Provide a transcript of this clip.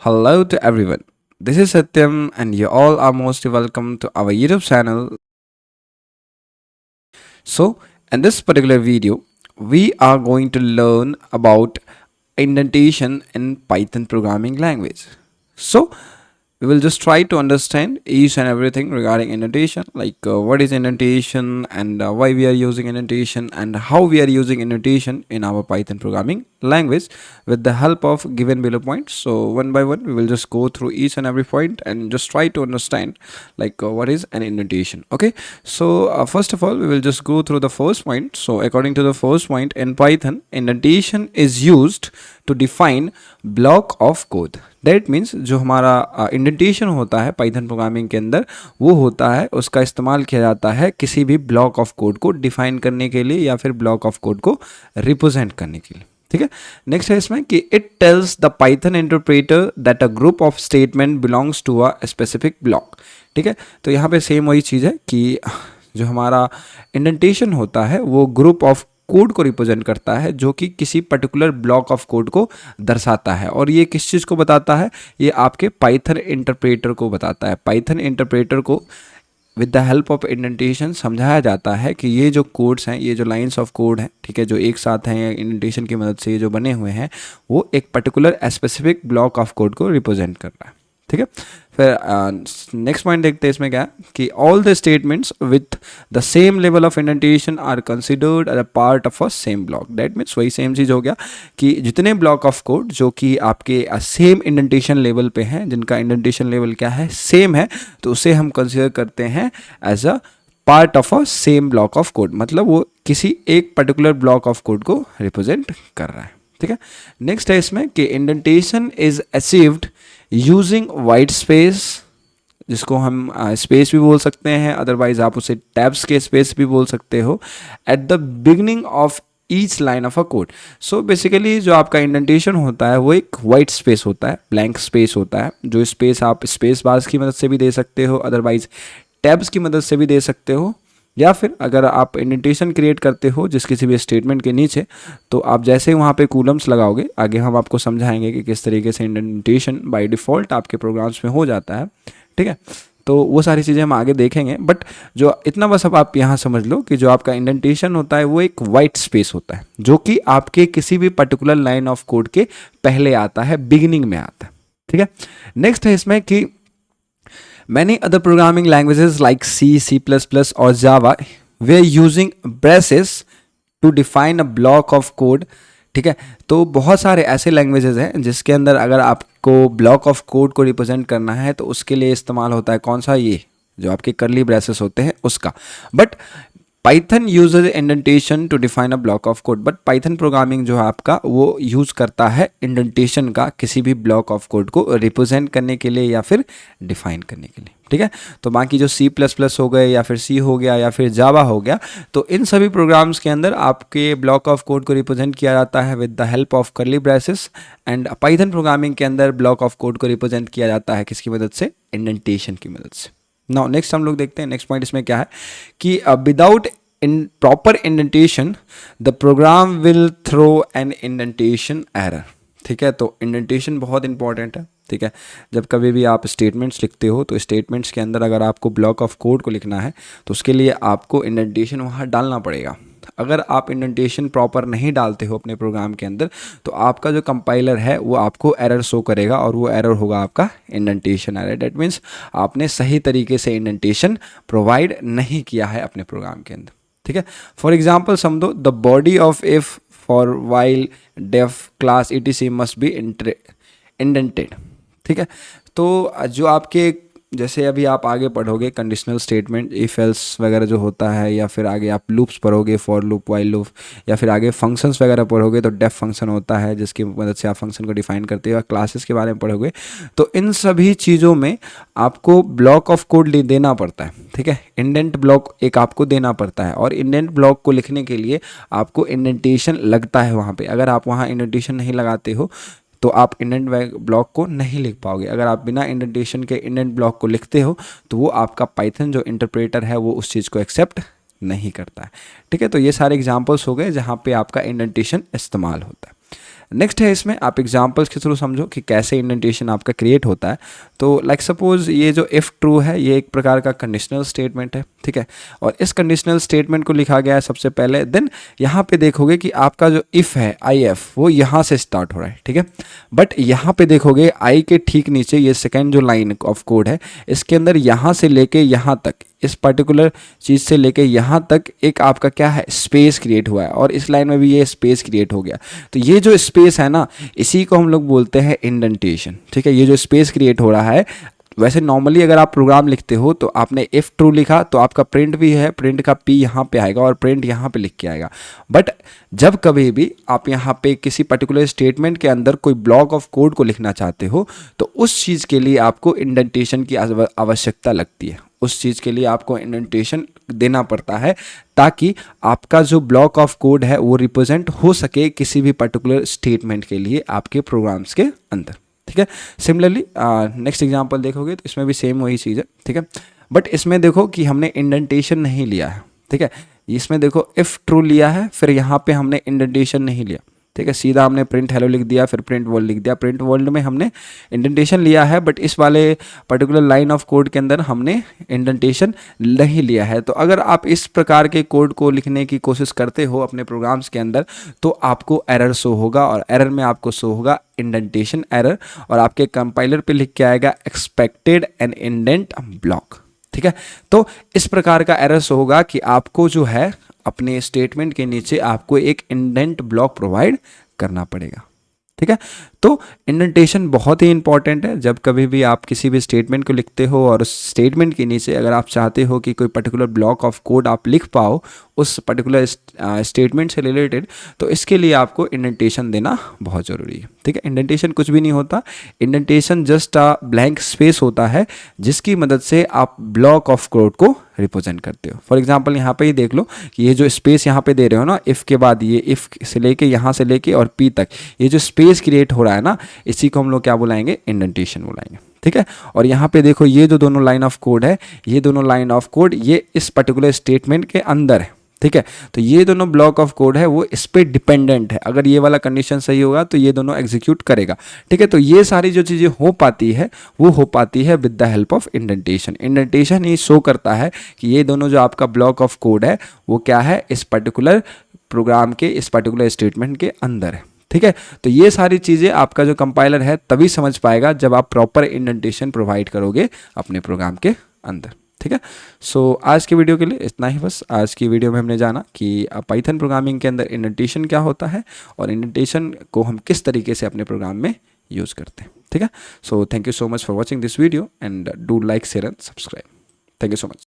Hello to everyone. This is Satyam, and you all are most welcome to our YouTube channel. So, in this particular video, we are going to learn about indentation in Python programming language. So, we will just try to understand each and everything regarding indentation, like what is indentation and why we are using indentation and how we are using indentation in our Python programming language with the help of given below points. So one by one we will just go through each and every point and just try to understand like what is an indentation. Okay, so first of all we will just go through the first point. So according to the first point, in Python, indentation is used to define block of code. That means जो हमारा indentation होता है Python programming के अंदर, वो होता है उसका इस्तेमाल किया जाता है किसी भी ब्लॉक ऑफ कोड को डिफाइन करने के लिए या फिर ब्लॉक ऑफ कोड को रिप्रेजेंट करने के लिए. ठीक है. नेक्स्ट है इसमें कि it tells the Python interpreter that a group of statement belongs to a specific block. ठीक है. तो यहाँ पे सेम वही चीज़ है कि जो हमारा इंडेंटेशन होता है वो ग्रुप ऑफ कोड को रिप्रेजेंट करता है जो कि किसी पर्टिकुलर ब्लॉक ऑफ कोड को दर्शाता है. और ये किस चीज़ को बताता है? ये आपके पाइथन इंटरप्रेटर को बताता है. पाइथन इंटरप्रेटर को with the help of indentation समझाया जाता है कि ये जो कोड्स हैं, ये जो लाइंस ऑफ कोड हैं, ठीक है, जो एक साथ हैं या इंडेंटेशन की मदद से ये जो बने हुए हैं, वो एक particular specific block of code को रिप्रेजेंट कर रहा है. ठीक है. फिर नेक्स्ट पॉइंट देखते हैं इसमें क्या है कि all the statements with the same level of indentation are considered as a part of a same block. That means वही सेम चीज़ हो गया कि जितने ब्लॉक ऑफ कोड जो कि आपके सेम इंडेंटेशन लेवल पे हैं, जिनका इंडेंटेशन लेवल क्या है, सेम है, तो उसे हम कंसिडर करते हैं as a part of a same block of code. मतलब वो किसी एक पर्टिकुलर ब्लॉक ऑफ कोड को रिप्रेजेंट कर रहा है. ठीक है. नेक्स्ट है इसमें कि indentation is achieved using white space, जिसको हम स्पेस भी बोल सकते हैं, अदरवाइज आप उसे टैब्स के स्पेस भी बोल सकते हो, at the beginning of each line of a code. So basically जो आपका इंडेंटेशन होता है वो एक वाइट स्पेस होता है, ब्लैंक स्पेस होता है, जो स्पेस आप स्पेस बार्स की मदद से भी दे सकते हो, अदरवाइज टैब्स की मदद से भी दे सकते हो, या फिर अगर आप इंडेंटेशन क्रिएट करते हो जिस किसी भी स्टेटमेंट के नीचे, तो आप जैसे ही वहाँ पे कूलम्स लगाओगे, आगे हम आपको समझाएंगे कि किस तरीके से इंडेंटेशन बाय डिफ़ॉल्ट आपके प्रोग्राम्स में हो जाता है. ठीक है. तो वो सारी चीज़ें हम आगे देखेंगे, बट जो इतना बस अब आप यहाँ समझ लो कि जो आपका इंडेंटेशन होता है वो एक वाइट स्पेस होता है जो कि आपके किसी भी पर्टिकुलर लाइन ऑफ कोड के पहले आता है, बिगिनिंग में आता है. ठीक है. नेक्स्ट है इसमें कि many other programming languages like C, C++ or Java were using braces to define a block of code. ठीक है. तो बहुत सारे ऐसे लैंग्वेजेस हैं जिसके अंदर अगर आपको ब्लॉक ऑफ कोड को रिप्रेजेंट करना है तो उसके लिए इस्तेमाल होता है कौन सा, ये जो आपके कर्ली ब्रेसेस होते हैं उसका. But Python uses indentation to define a block of code. But Python programming जो है आपका वो यूज़ करता है इंडेंटेशन का किसी भी ब्लॉक ऑफ कोड को रिप्रेजेंट करने के लिए या फिर डिफाइन करने के लिए. ठीक है. तो बाकी जो C++ हो गए या फिर C हो गया या फिर जावा हो गया, तो इन सभी प्रोग्राम्स के अंदर आपके ब्लॉक ऑफ कोड को रिप्रेजेंट किया जाता है with the help of curly braces. And Python programming के अंदर ब्लॉक ऑफ कोड को रिप्रेजेंट किया जाता है किसकी मदद से? इंडेंटेशन की मदद से. नाउ नेक्स्ट हम लोग देखते हैं नेक्स्ट पॉइंट इसमें क्या है कि without in proper indentation the program will throw an indentation error. ठीक है. तो इंडेंटेशन बहुत इंपॉर्टेंट है. ठीक है. जब कभी भी आप स्टेटमेंट्स लिखते हो तो स्टेटमेंट्स के अंदर अगर आपको ब्लॉक ऑफ कोड को लिखना है तो उसके लिए आपको इंडेंटेशन वहाँ डालना पड़ेगा. अगर आप इंडेंटेशन प्रॉपर नहीं डालते हो अपने प्रोग्राम के अंदर तो आपका जो कंपाइलर है वो आपको एरर शो करेगा और वो एरर होगा आपका इंडेंटेशन एरर. डेट मीन्स आपने सही तरीके से इंडेंटेशन प्रोवाइड नहीं किया है अपने प्रोग्राम के अंदर. ठीक है. फॉर एग्जाम्पल समझो the body of if for while def class etc must be indented. ठीक है. तो जो आपके जैसे अभी आप आगे पढ़ोगे कंडीशनल स्टेटमेंट, इफ एल्स वगैरह जो होता है, या फिर आगे आप लूप्स पढ़ोगे, फॉर लूप, वाइल लूप, या फिर आगे फंक्शंस वगैरह पढ़ोगे तो डेफ फंक्शन होता है जिसकी मदद से आप फंक्शन को डिफाइन करते हो, क्लासेस के बारे में पढ़ोगे. तो इन सभी चीज़ों में आपको ब्लॉक ऑफ कोड देना पड़ता है. ठीक है. इंडेंट ब्लॉक एक आपको देना पड़ता है और इंडेंट ब्लॉक को लिखने के लिए आपको इंडेंटेशन लगता है वहाँ पे. अगर आप वहाँ इंडेंटेशन नहीं लगाते हो तो आप इंडेंट ब्लॉक को नहीं लिख पाओगे. अगर आप बिना इंडेंटेशन के इंडेंट ब्लॉक को लिखते हो तो वो आपका पाइथन जो इंटरप्रेटर है वो उस चीज़ को एक्सेप्ट नहीं करता है. ठीक है. तो ये सारे एग्जांपल्स हो गए जहाँ पे आपका इंडेंटेशन इस्तेमाल होता है. नेक्स्ट है इसमें आप एग्जांपल्स के थ्रू समझो कि कैसे इंडेंटेशन आपका क्रिएट होता है। तो लाइक सपोज ये जो इफ़ ट्रू है ये एक प्रकार का कंडीशनल स्टेटमेंट है, ठीक है, और इस कंडीशनल स्टेटमेंट को लिखा गया है सबसे पहले। देन यहाँ पे देखोगे कि आपका जो इफ़ है आई एफ वो यहाँ से स्टार्ट हो रहा है, ठीक है, बट यहाँ पे देखोगे आई के ठीक नीचे ये सेकेंड जो लाइन ऑफ कोड है इसके अंदर यहाँ से लेके यहाँ तक, इस पर्टिकुलर चीज़ से लेके यहाँ तक एक आपका क्या है स्पेस क्रिएट हुआ है, और इस लाइन में भी ये स्पेस क्रिएट हो गया। तो ये जो स्पेस है ना इसी को हम लोग बोलते हैं इंडेंटेशन, ठीक है। ये जो स्पेस क्रिएट हो रहा है, वैसे नॉर्मली अगर आप प्रोग्राम लिखते हो तो आपने इफ़ ट्रू लिखा तो आपका प्रिंट भी है, प्रिंट का पी यहाँ पे आएगा और प्रिंट यहाँ पे लिख के आएगा। बट जब कभी भी आप यहाँ पे किसी पर्टिकुलर स्टेटमेंट के अंदर कोई ब्लॉक ऑफ कोड को लिखना चाहते हो तो उस चीज़ के लिए आपको इंडेंटेशन की आवश्यकता लगती है। उस चीज़ के लिए आपको इंडेंटेशन देना पड़ता है ताकि आपका जो ब्लॉक ऑफ कोड है वो रिप्रेजेंट हो सके किसी भी पर्टिकुलर स्टेटमेंट के लिए आपके प्रोग्राम्स के अंदर, ठीक है। सिमिलरली नेक्स्ट एग्जांपल देखोगे तो इसमें भी सेम वही चीज़ है, ठीक है, बट इसमें देखो कि हमने इंडेंटेशन नहीं लिया है, ठीक है। इसमें देखो इफ़ ट्रू लिया है, फिर यहाँ पे हमने इंडेंटेशन नहीं लिया, ठीक है, सीधा हमने प्रिंट हेलो लिख दिया, फिर प्रिंट वर्ल्ड लिख दिया। प्रिंट वर्ल्ड में हमने इंडेंटेशन लिया है, बट इस वाले पर्टिकुलर लाइन ऑफ कोड के अंदर हमने इंडेंटेशन नहीं लिया है। तो अगर आप इस प्रकार के कोड को लिखने की कोशिश करते हो अपने प्रोग्राम्स के अंदर तो आपको एरर शो होगा, और एरर में आपको शो होगा इंडेंटेशन एरर, और आपके कंपाइलर पे लिख के आएगा एक्सपेक्टेड एन इंडेंट ब्लॉक, ठीक है। तो इस प्रकार का एरर शो होगा कि आपको जो है अपने स्टेटमेंट के नीचे आपको एक इंडेंट ब्लॉक प्रोवाइड करना पड़ेगा, ठीक है। तो इंडेंटेशन बहुत ही इंपॉर्टेंट है। जब कभी भी आप किसी भी स्टेटमेंट को लिखते हो और उस स्टेटमेंट के नीचे अगर आप चाहते हो कि कोई पर्टिकुलर ब्लॉक ऑफ कोड आप लिख पाओ उस पर्टिकुलर स्टेटमेंट से रिलेटेड, तो इसके लिए आपको इंडेंटेशन देना बहुत ज़रूरी है, ठीक है। इंडेंटेशन कुछ भी नहीं होता, indentation just a blank space होता है जिसकी मदद से आप ब्लॉक ऑफ कोड को रिप्रेजेंट करते हो। फॉर एग्जांपल यहाँ पे ही देख लो कि ये जो स्पेस यहाँ पे दे रहे हो ना, इफ़ के बाद ये इफ़ से लेके यहाँ से लेके और पी तक ये जो स्पेस क्रिएट हो रहा है ना, इसी को हम लोग क्या बुलाएंगे, इंडेंटेशन बुलाएंगे, ठीक है। और यहाँ पे देखो ये जो दोनों लाइन ऑफ कोड है, ये दोनों लाइन ऑफ कोड ये इस पर्टिकुलर स्टेटमेंट के अंदर है, ठीक है। तो ये दोनों ब्लॉक ऑफ कोड है वो इस पे डिपेंडेंट है। अगर ये वाला कंडीशन सही होगा तो ये दोनों एग्जीक्यूट करेगा, ठीक है। तो ये सारी जो चीज़ें हो पाती है वो हो पाती है with the help of indentation. Indentation he show करता है कि ये दोनों जो आपका ब्लॉक ऑफ कोड है वो क्या है, इस पर्टिकुलर प्रोग्राम के इस पर्टिकुलर स्टेटमेंट के अंदर है, ठीक है। तो ये सारी चीज़ें आपका जो कंपाइलर है तभी समझ पाएगा जब आप प्रॉपर इंडेंटेशन प्रोवाइड करोगे अपने प्रोग्राम के अंदर, ठीक है। सो आज की वीडियो के लिए इतना ही बस। आज की वीडियो में हमने जाना कि पाइथन प्रोग्रामिंग के अंदर इंडेंटेशन क्या होता है और इंडेंटेशन को हम किस तरीके से अपने प्रोग्राम में यूज़ करते हैं, ठीक है। So thank you so much for watching this video and do like share and subscribe. Thank you so much.